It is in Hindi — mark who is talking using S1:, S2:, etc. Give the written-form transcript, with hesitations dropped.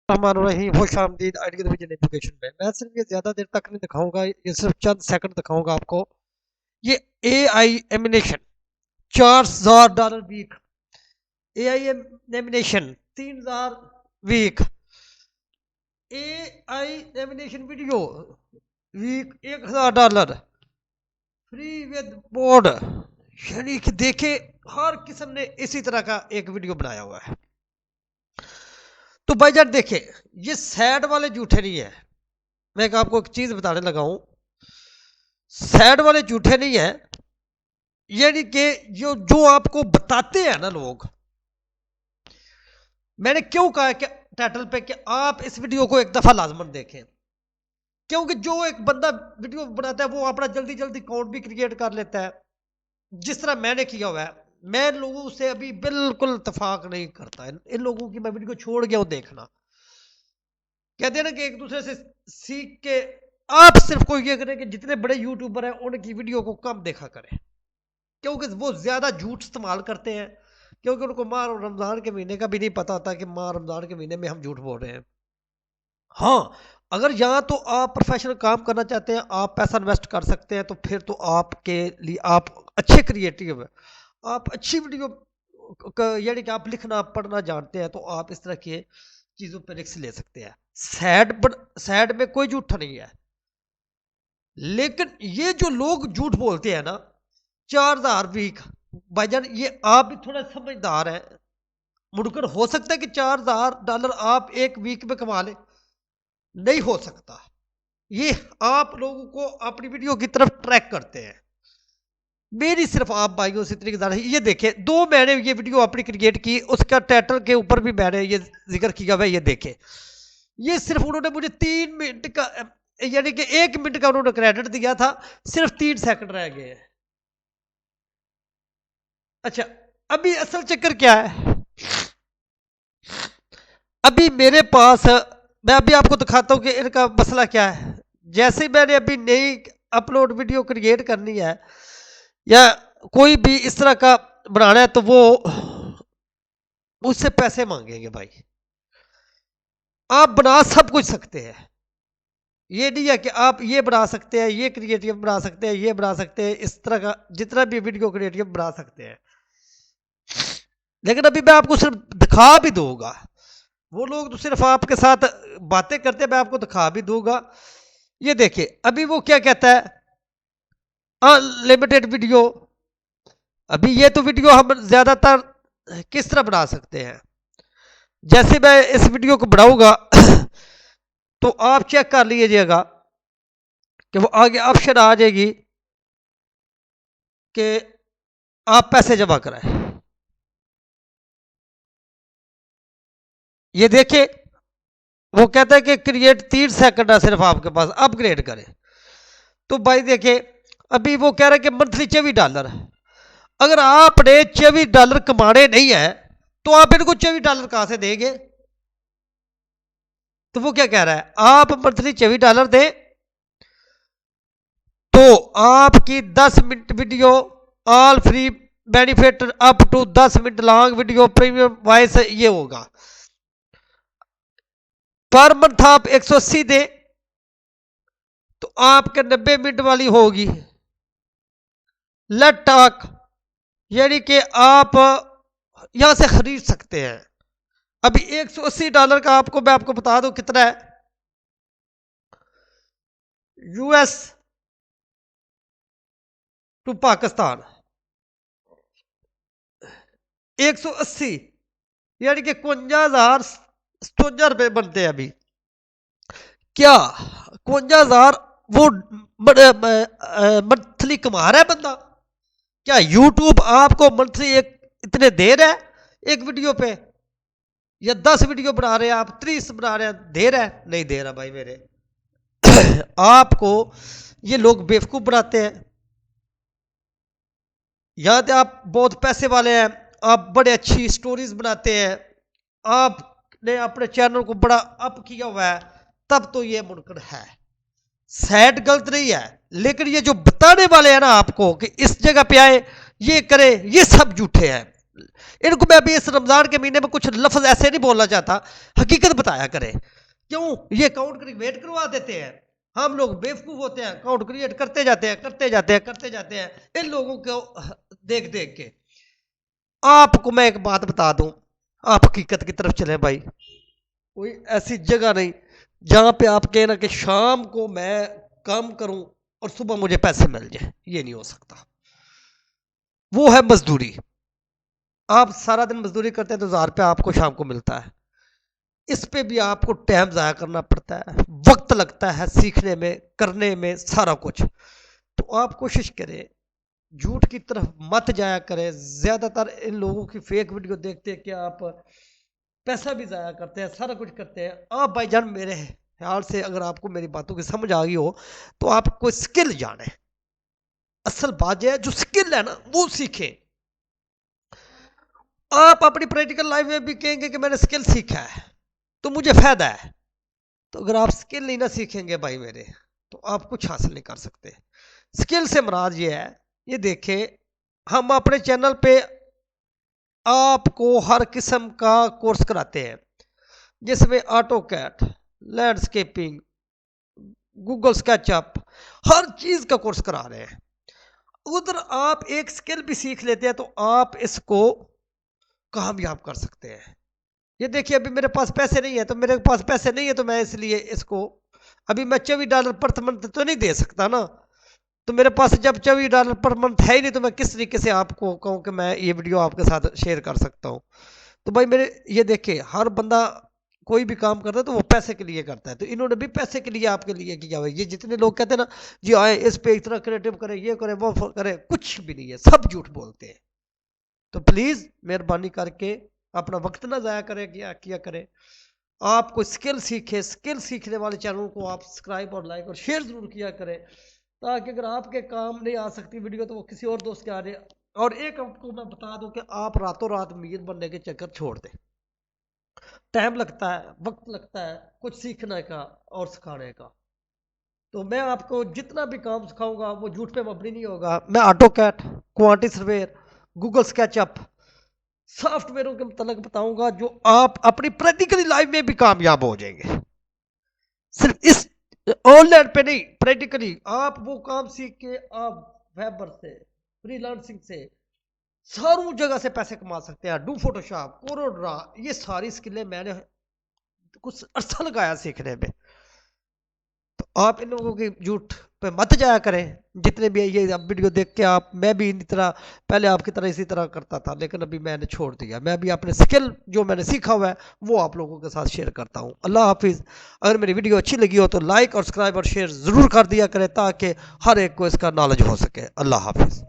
S1: रही खुश आमदीद आइडिया डिवीजन एजुकेशन में। मैं सिर्फ ये ज़्यादा देर तक नहीं दिखाऊंगा, ये सिर्फ चंद सेकंड दिखाऊंगा आपको। ये AI animation $4000 week, AI animation 3000 week, AI animation video week $1000 free with board. यानी कि देखे हर किस्म ने इसी तरह का एक वीडियो बनाया हुआ है। तो भाईजान देखे ये सैड वाले झूठे नहीं है। मैं आपको एक चीज बताने लगा हूं, सैड वाले झूठे नहीं है। यानी कि जो जो आपको बताते हैं ना लोग, मैंने क्यों कहा कि टाइटल पे कि आप इस वीडियो को एक दफा लाजमन देखें, क्योंकि जो एक बंदा वीडियो बनाता है वो अपना जल्दी जल्दी अकाउंट भी क्रिएट कर लेता है, जिस तरह मैंने किया हुआ है। मैं लोगों से अभी बिल्कुल इतफाक नहीं करता, इन लोगों की मैं वीडियो छोड़ गया हूं देखना। कहते हैं ना कि एक दूसरे से सीख के आप सिर्फ कोई ये करें कि जितने बड़े यूट्यूबर हैं उनकी वीडियो को कम देखा करें, क्योंकि वो ज्यादा झूठ इस्तेमाल करते हैं। क्योंकि उनको माह रमजान के महीने का भी नहीं पता होता कि माह रमजान के महीने में हम झूठ बोल रहे हैं। हाँ, अगर यहाँ तो आप प्रोफेशनल काम करना चाहते हैं, आप पैसा इन्वेस्ट कर सकते हैं, तो फिर तो आपके लिए आप अच्छे क्रिएटिव है, आप अच्छी वीडियो यानी कि आप लिखना पढ़ना जानते हैं, तो आप इस तरह के चीजों पर रिस्क ले सकते हैं। सैड में कोई झूठा नहीं है, लेकिन ये जो लोग झूठ बोलते हैं ना 4000 वीक, भाईजान ये आप भी थोड़ा समझदार हैं। मुड़कर हो सकता है कि $4000 आप एक वीक में कमा ले, नहीं हो सकता। ये आप लोगों को अपनी वीडियो की तरफ ट्रैक करते हैं। मेरी सिर्फ आप भाइयों से इतनी गुजारिश, ये देखें 2 मैंने ये वीडियो अपनी क्रिएट की, उसका टाइटल के ऊपर भी मैंने ये जिक्र किया हुआ है। ये देखें, ये सिर्फ उन्होंने मुझे 3 मिनट का यानी कि 1 मिनट का उन्होंने क्रेडिट दिया था, सिर्फ 3 सेकंड रह गए हैं। अच्छा, अभी असल चक्कर क्या है, अभी मेरे पास, मैं अभी आपको दिखाता हूं कि इनका मसला क्या है। जैसे मैंने अभी नई अपलोड वीडियो क्रिएट करनी है या कोई भी इस तरह का बनाना है, तो वो मुझसे पैसे मांगेंगे। भाई आप बना सब कुछ सकते हैं, ये नहीं है कि आप ये बना सकते हैं, ये क्रिएटिव बना सकते हैं, ये बना सकते हैं, इस तरह का जितना भी वीडियो क्रिएटिव बना सकते हैं। लेकिन अभी मैं आपको सिर्फ दिखा भी दूंगा, वो लोग तो सिर्फ आपके साथ बातें करते हैं, मैं आपको दिखा भी दूंगा। ये देखिए अभी वो क्या कहता है, अनलिमिटेड वीडियो। अभी ये तो वीडियो हम ज्यादातर किस तरह बना सकते हैं, जैसे मैं इस वीडियो को बढ़ाऊंगा तो आप चेक कर लीजिएगा कि वो आगे ऑप्शन आ जाएगी कि आप पैसे जमा कराएं। ये देखिए वो कहता है कि क्रिएट 3 सेकंड है सिर्फ आपके पास, अपग्रेड करें। तो भाई देखिए अभी वो कह रहा है कि मंथली $24। अगर आपने $24 कमाने नहीं है तो आप इनको $24 कहां से देंगे। तो वो क्या कह रहा है, आप मंथली $24 दें तो आपकी 10 minute video all free benefit up to 10 minute long video premium voice ये होगा। पर मंथ आप 180 दें तो आपके 90 मिनट वाली होगी लेट टॉक, यानी कि आप यहां से खरीद सकते हैं। अभी $180 का आपको मैं आपको बता दूं कितना है, US टू पाकिस्तान 180 यानी कि 51,057 रुपए बनते हैं। अभी क्या 51,000 वो मंथली कमा रहा है बंदा? क्या यूट्यूब आपको मंथली एक इतने दे रहा है एक वीडियो पे, या 10 वीडियो बना रहे हैं आप, 30 बना रहे हैं, दे रहा है? नहीं दे रहा भाई मेरे आपको ये लोग बेवकूफ बनाते हैं। या तो आप बहुत पैसे वाले हैं, आप बड़े अच्छी स्टोरीज बनाते हैं, आपने अपने चैनल को बड़ा अप किया हुआ है, तब तो ये मुमकिन है। सैड गलत नहीं है, लेकिन ये जो बताने वाले हैं ना आपको कि इस जगह पे आए ये करे, ये सब झूठे हैं। इनको मैं अभी इस रमजान के महीने में कुछ लफ्ज ऐसे नहीं बोलना चाहता, हकीकत बताया करें। क्यों ये अकाउंट क्रिएट करवा देते हैं, हम लोग बेवकूफ होते हैं, अकाउंट क्रिएट करते जाते हैं करते जाते हैं करते जाते हैं इन लोगों को देख देख के। आपको मैं एक बात बता दूं, आप हकीकत की तरफ चलें भाई। कोई ऐसी जगह नहीं जहां पे आप कहना कि शाम को मैं काम करूं और सुबह मुझे पैसे मिल जाए, ये नहीं हो सकता। वो है मजदूरी। आप सारा दिन मजदूरी करते हैं तो 1000 रुपया आपको शाम को मिलता है, इस पे भी आपको टाइम ज़ाया करना पड़ता है, वक्त लगता है सीखने में करने में सारा कुछ। तो आप कोशिश करें झूठ की तरफ मत जाया करें। ज़्यादातर इन लोगों की फेक वीडियो देखते हैं कि आप पैसा भी ज़ाया करते हैं, सारा कुछ करते हैं। आप भाईजान मेरे ख्याल से अगर आपको मेरी बातों की समझ आ गई हो तो आप कोई स्किल जाने। असल बात यह है जो स्किल है ना वो सीखें। आप अपनी प्रैक्टिकल लाइफ में भी कहेंगे कि मैंने स्किल सीखा है तो मुझे फायदा है, तो अगर आप स्किल नहीं ना सीखेंगे भाई मेरे तो आप कुछ हासिल नहीं कर सकते। स्किल से मुराद ये है, ये देखें हम अपने चैनल पे आपको हर किस्म का कोर्स कराते हैं, जिसमें AutoCAD, landscaping, Google SketchUp, हर चीज का कोर्स करा रहे हैं। उधर आप एक स्किल भी सीख लेते हैं तो आप इसको कामयाब कर सकते हैं। ये देखिए अभी मेरे पास पैसे नहीं है, तो मेरे पास पैसे नहीं है तो मैं इसलिए इसको अभी मैं $24 पर मंथ तो नहीं दे सकता ना। तो मेरे पास जब $24 पर मंथ है ही नहीं तो मैं किस तरीके से आपको कहूँ कि मैं ये वीडियो आपके साथ शेयर कर सकता हूँ। तो भाई मेरे ये देखिए हर बंदा कोई भी काम करता है तो वो पैसे के लिए करता है, तो इन्होंने भी पैसे के लिए आपके लिए किया हुआ है। ये जितने लोग कहते हैं ना जी आए इस पे इतना क्रिएटिव करें, ये करें वो करें, कुछ भी नहीं है, सब झूठ बोलते हैं। तो प्लीज़ मेहरबानी करके अपना वक्त ना ज़ाया करें, किया करें। आप कोई स्किल सीखें, स्किल सीखने वाले चैनल को आप सब्सक्राइब और लाइक और शेयर ज़रूर किया करें, ताकि अगर आपके काम नहीं आ सकती वीडियो तो वो किसी और दोस्त के आ जाए। और एक आपको मैं बता दूं कि आप रातों रात अमीर बनने के चक्कर छोड़ दें। टाइम लगता है, वक्त लगता है कुछ सीखने का और सिखाने का। तो मैं आपको जितना भी काम सिखाऊंगा वो झूठ पे मबनी नहीं होगा। मैं AutoCAD, quantity surveyor, Google SketchUp सॉफ्टवेयरों के मतलब बताऊंगा जो आप अपनी प्रैक्टिकली लाइफ में भी कामयाब हो जाएंगे। सिर्फ इस ऑनलाइन पे नहीं, प्रैक्टिकली आप वो काम सीख के आप वेबर से, फ्रीलांसिंग से सारों जगह से पैसे कमा सकते हैं। डू फोटोशॉप, कोरोड्रा, ये सारी स्किलें मैंने कुछ अर्सा लगाया सीखने में। तो आप इन लोगों की झूठ पे मत जाया करें। जितने भी ये अब वीडियो देख के आप, मैं भी इसी तरह पहले आपकी तरह इसी तरह करता था, लेकिन अभी मैंने छोड़ दिया। मैं अभी अपने स्किल जो मैंने सीखा हुआ है वो आप लोगों के साथ शेयर करता हूँ। अल्लाह हाफिज़। अगर मेरी वीडियो अच्छी लगी हो तो लाइक और सब्सक्राइब और शेयर ज़रूर कर दिया करें, ताकि हर एक को इसका नॉलेज हो सके। अल्लाह हाफिज़।